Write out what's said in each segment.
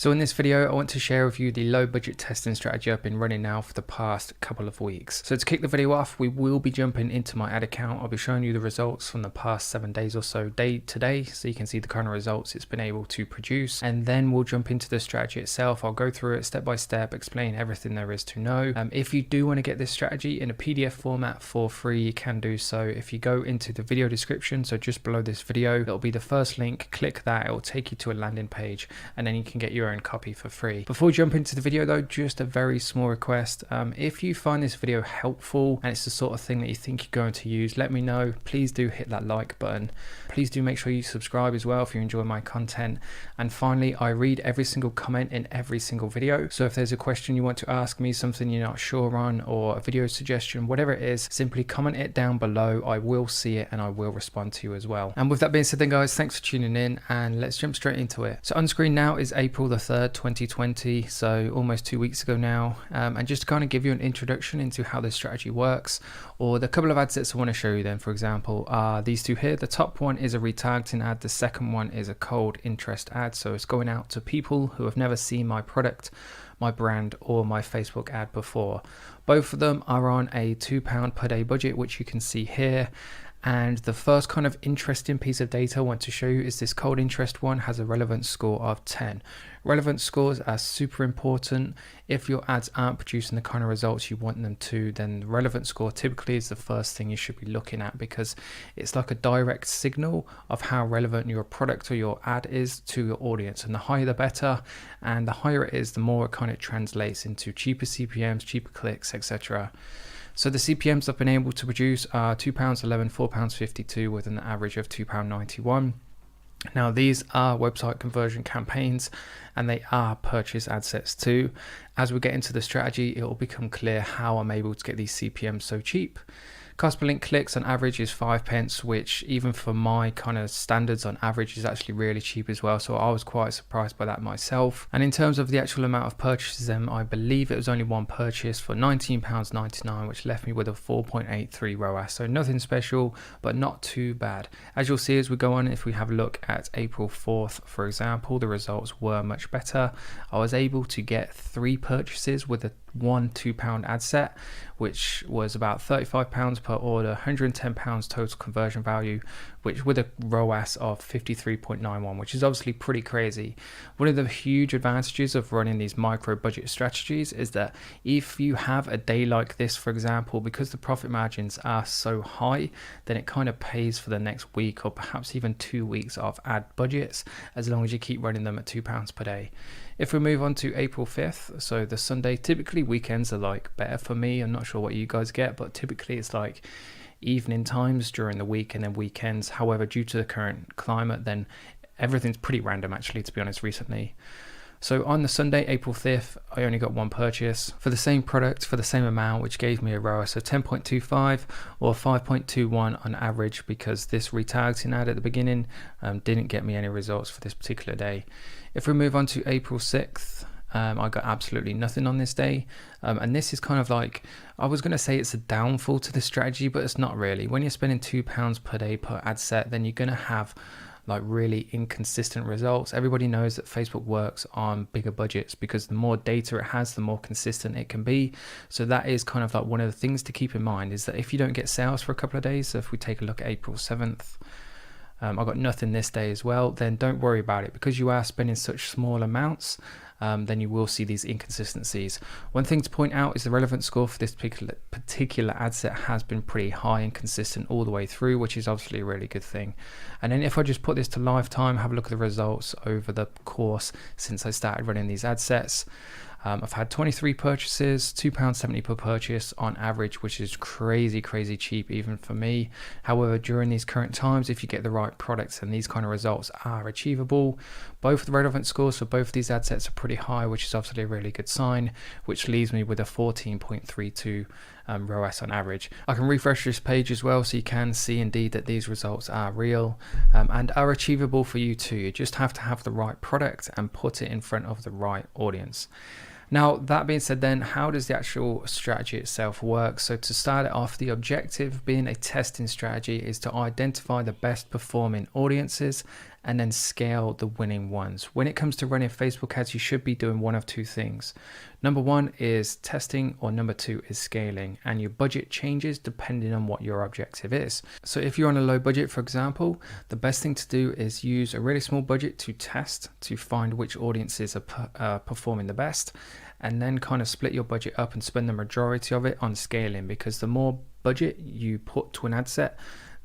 So in this video, I want to share with you the low budget testing strategy I've been running now for the past couple of weeks. So to kick the video off, we will be jumping into my ad account. I'll be showing you the results from the past 7 days or so day to day, so you can see the kind of results it's been able to produce. And then we'll jump into the strategy itself. I'll go through it step by step, explain everything there is to know. If you do want to get this strategy in a PDF format for free, you can do so. If you go into the video description, so just below this video, it'll be the first link. Click that, it will take you to a landing page, and then you can get your own copy for free. Before we jump into the video though, just a very small request. If you find this video helpful and it's the sort of thing that you think you're going to use, let me know. Please do hit that like button. Please do make sure you subscribe as well if you enjoy my content. And finally, I read every single comment in every single video. So if there's a question you want to ask me, something you're not sure on, or a video suggestion, whatever it is, simply comment it down below. I will see it and I will respond to you as well. And with that being said then guys, thanks for tuning in and let's jump straight into it. So on screen now is April the 3rd, 2020, so almost 2 weeks ago now. And just to kind of give you an introduction into how this strategy works, or the couple of ad sets I want to show you then, for example, are these two here. The top one is a retargeting ad. The second one is a cold interest ad. So it's going out to people who have never seen my product, my brand, or my Facebook ad before. Both of them are on a £2 per day budget, which you can see here. And the first kind of interesting piece of data I want to show you is this cold interest one has a relevance score of 10. Relevance scores are super important. If your ads aren't producing the kind of results you want them to, then the relevance score typically is the first thing you should be looking at, because it's like a direct signal of how relevant your product or your ad is to your audience. And the higher the better, and the higher it is, the more it kind of translates into cheaper CPMs, cheaper clicks, etc. So the CPMs I've been able to produce are £2.11, £4.52 with an average of £2.91. Now these are website conversion campaigns and they are purchase ad sets too. As we get into the strategy, it will become clear how I'm able to get these CPMs so cheap. Cost per link clicks on average is 5 pence, which even for my kind of standards on average is actually really cheap as well. So I was quite surprised by that myself. And in terms of the actual amount of purchases, I believe it was only one purchase for £19.99, which left me with a 4.83 ROAS. So nothing special, but not too bad. As you'll see as we go on, if we have a look at April 4th, for example, the results were much better. I was able to get 3 purchases with a £1 ad set, which was about £35 per order, £110 total conversion value, which with a ROAS of 53.91, which is obviously pretty crazy. One of the huge advantages of running these micro budget strategies is that if you have a day like this, for example, because the profit margins are so high, then it kind of pays for the next week or perhaps even 2 weeks of ad budgets, as long as you keep running them at £2 per day. If we move on to April 5th, so the Sunday, typically weekends are like better for me. I'm not sure what you guys get, but typically it's like evening times during the week and then weekends. However, due to the current climate, then everything's pretty random actually, to be honest, recently. So on the Sunday, April 5th, I only got one purchase for the same product for the same amount, which gave me a ROAS of 10.25 or 5.21 on average, because this retargeting ad at the beginning didn't get me any results for this particular day. If we move on to April 6th, I got absolutely nothing on this day. And this is kind of like, I was going to say it's a downfall to the strategy, but it's not really. When you're spending £2 per day per ad set, then you're going to have like really inconsistent results. Everybody knows that Facebook works on bigger budgets because the more data it has, the more consistent it can be. So that is kind of like one of the things to keep in mind, is that if you don't get sales for a couple of days, so if we take a look at April 7th, I got nothing this day as well, then don't worry about it, because you are spending such small amounts. Then you will see these inconsistencies. One thing to point out is the relevance score for this particular ad set has been pretty high and consistent all the way through, which is obviously a really good thing. And then if I just put this to lifetime, have a look at the results over the course since I started running these ad sets. I've had 23 purchases, £2.70 per purchase on average, which is crazy cheap even for me. However, during these current times, if you get the right products, and these kind of results are achievable. Both the relevant scores for both of these ad sets are pretty high, which is obviously a really good sign, which leaves me with a 14.32 ROAS on average. I can refresh this page as well, so you can see indeed that these results are real and are achievable for you too. You just have to have the right product and put it in front of the right audience. Now, that being said then, how does the actual strategy itself work? So to start it off, the objective being a testing strategy is to identify the best performing audiences and then scale the winning ones. When it comes to running Facebook ads, you should be doing one of two things. Number one is testing, or number two is scaling, and your budget changes depending on what your objective is. So if you're on a low budget, for example, the best thing to do is use a really small budget to test, to find which audiences are performing the best, and then kind of split your budget up and spend the majority of it on scaling, because the more budget you put to an ad set,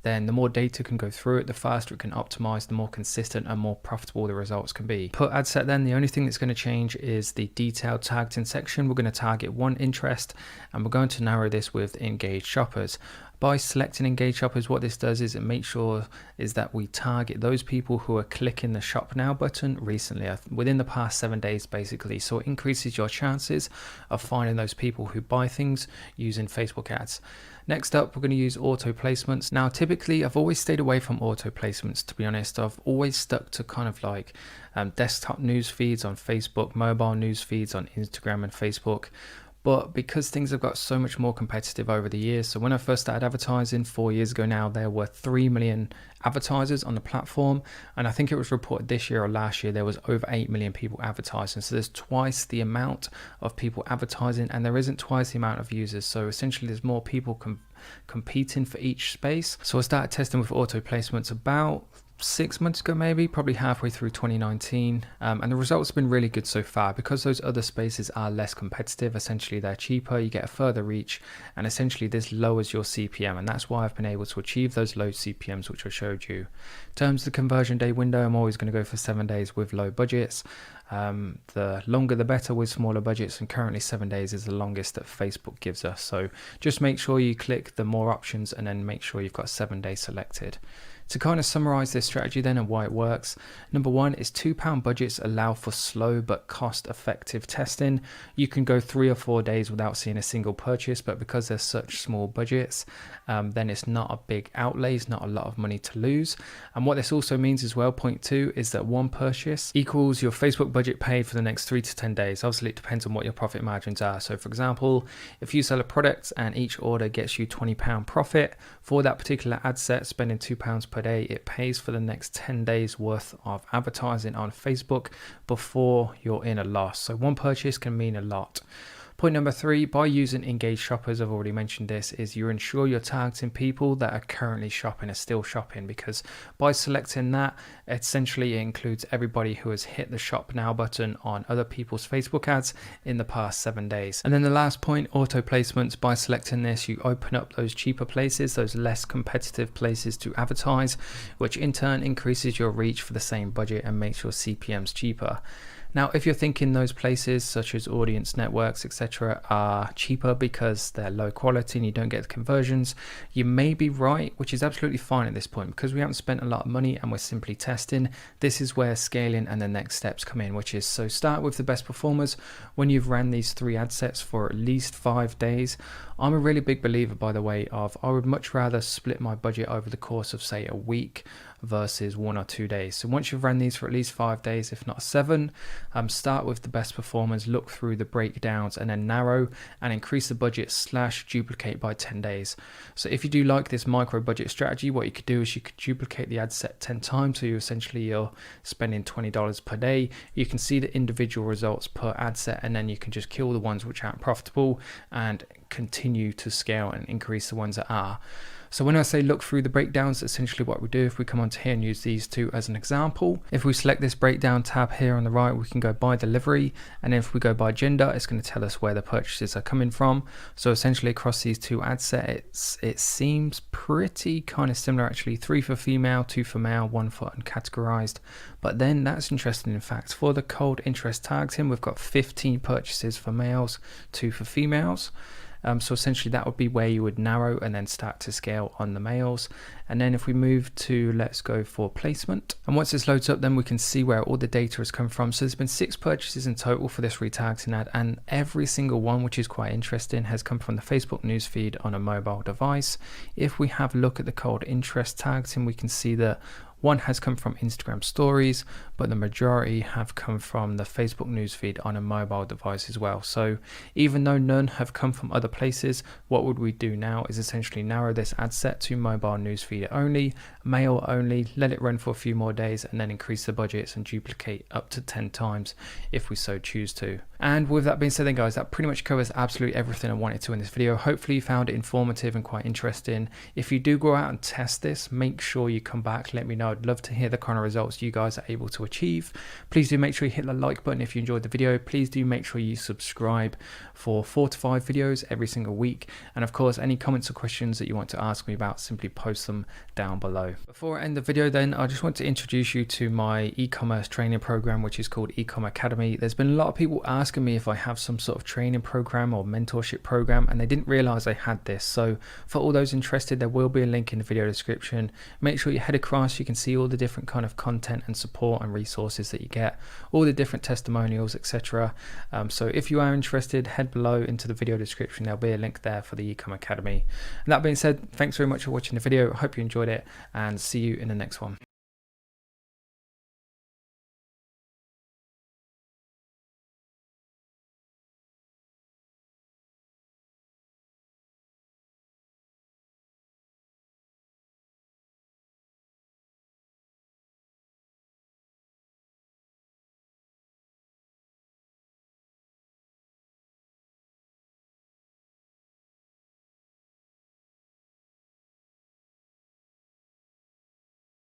then the more data can go through it, the faster it can optimize, the more consistent and more profitable the results can be. Per ad set then, the only thing that's going to change is the detailed targeting section. We're going to target one interest, and we're going to narrow this with engaged shoppers. By selecting engaged shoppers, what this does is it makes sure is that we target those people who are clicking the shop now button recently, within the past 7 days basically. So it increases your chances of finding those people who buy things using Facebook ads. Next up, we're going to use auto placements. Now, typically, I've always stayed away from auto placements, to be honest. I've always stuck to kind of like desktop news feeds on Facebook, mobile news feeds on Instagram and Facebook. But because things have got so much more competitive over the years, so when I first started advertising 4 years ago now, there were 3 million advertisers on the platform. And I think it was reported this year or last year, there was over 8 million people advertising. So there's twice the amount of people advertising, and there isn't twice the amount of users. So essentially there's more people competing for each space. So I started testing with auto placements about 6 months ago, maybe probably halfway through 2019, and the results have been really good so far. Because those other spaces are less competitive, essentially they're cheaper, you get a further reach, and essentially this lowers your CPM, and that's why I've been able to achieve those low CPMs which I showed you. In terms of the conversion day window, I'm always going to go for 7 days with low budgets. The longer the better with smaller budgets, and currently 7 days is the longest that Facebook gives us. So just make sure you click the more options and then make sure you've got 7 days selected. To kind of summarize this strategy then and why it works, number one is £2 budgets allow for slow but cost effective testing. You can go 3 or 4 days without seeing a single purchase, but because there's such small budgets, then it's not a big outlay, it's not a lot of money to lose. And what this also means as well, point two, is that one purchase equals your Facebook budget paid for the next 3 to 10 days. Obviously it depends on what your profit margins are. So for example, if you sell a product and each order gets you £20 profit for that particular ad set, spending £2 per day, it pays for the next 10 days worth of advertising on Facebook before you're in a loss. So one purchase can mean a lot. Point number three, by using engaged shoppers, I've already mentioned this, is you ensure you're targeting people that are currently shopping, are still shopping, because by selecting that, essentially it includes everybody who has hit the shop now button on other people's Facebook ads in the past 7 days. And then the last point, auto placements. By selecting this, you open up those cheaper places, those less competitive places to advertise, which in turn increases your reach for the same budget and makes your CPMs cheaper. Now, if you're thinking those places such as audience networks, etc., are cheaper because they're low quality and you don't get the conversions, you may be right, which is absolutely fine at this point. Because we haven't spent a lot of money and we're simply testing, this is where scaling and the next steps come in, which is, so start with the best performers. When you've ran these 3 ad sets for at least 5 days, I'm a really big believer, by the way, of I would much rather split my budget over the course of, say, a week versus 1 or 2 days. So once you've run these for at least 5 days, if not 7, start with the best performers, look through the breakdowns, and then narrow and increase the budget / duplicate by 10 days. So if you do like this micro budget strategy, what you could do is you could duplicate the ad set 10 times. So you're spending $20 per day. You can see the individual results per ad set, and then you can just kill the ones which aren't profitable and continue to scale and increase the ones that are. So when I say look through the breakdowns, essentially what we do, if we come onto here and use these two as an example, if we select this breakdown tab here on the right, we can go by delivery, and if we go by gender, it's going to tell us where the purchases are coming from. So essentially across these 2 ad sets, it seems pretty kind of similar actually. 3 for female, 2 for male, 1 for uncategorized. But then that's interesting, in fact, for the cold interest targeting, we've got 15 purchases for males, 2 for females. So essentially that would be where you would narrow and then start to scale on the males. And then if we move to, let's go for placement. And once this loads up, then we can see where all the data has come from. So there's been 6 purchases in total for this retargeting ad, and every single one, which is quite interesting, has come from the Facebook newsfeed on a mobile device. If we have a look at the cold interest targeting, we can see that One has come from Instagram stories, but the majority have come from the Facebook newsfeed on a mobile device as well. So even though none have come from other places, what would we do now is essentially narrow this ad set to mobile newsfeed only, mail only, let it run for a few more days, and then increase the budgets and duplicate up to 10 times if we so choose to. And with that being said then guys, that pretty much covers absolutely everything I wanted to in this video. Hopefully you found it informative and quite interesting. If you do go out and test this, make sure you come back, let me know. I'd love to hear the kind of results you guys are able to achieve. Please do make sure you hit the like button if you enjoyed the video. Please do make sure you subscribe for 4 to 5 videos every single week. And of course, any comments or questions that you want to ask me about, simply post them down below. Before I end the video then, I just want to introduce you to my e-commerce training program, which is called Ecom Academy. There's been a lot of people asking me if I have some sort of training program or mentorship program, and they didn't realize I had this. So for all those interested, there will be a link in the video description. Make sure you head across, you can see all the different kind of content and support and resources that you get, all the different testimonials, etc. So if you are interested, head below into the video description, there'll be a link there for the Ecom Academy. And that being said, thanks very much for watching the video. I hope you enjoyed it, and see you in the next one.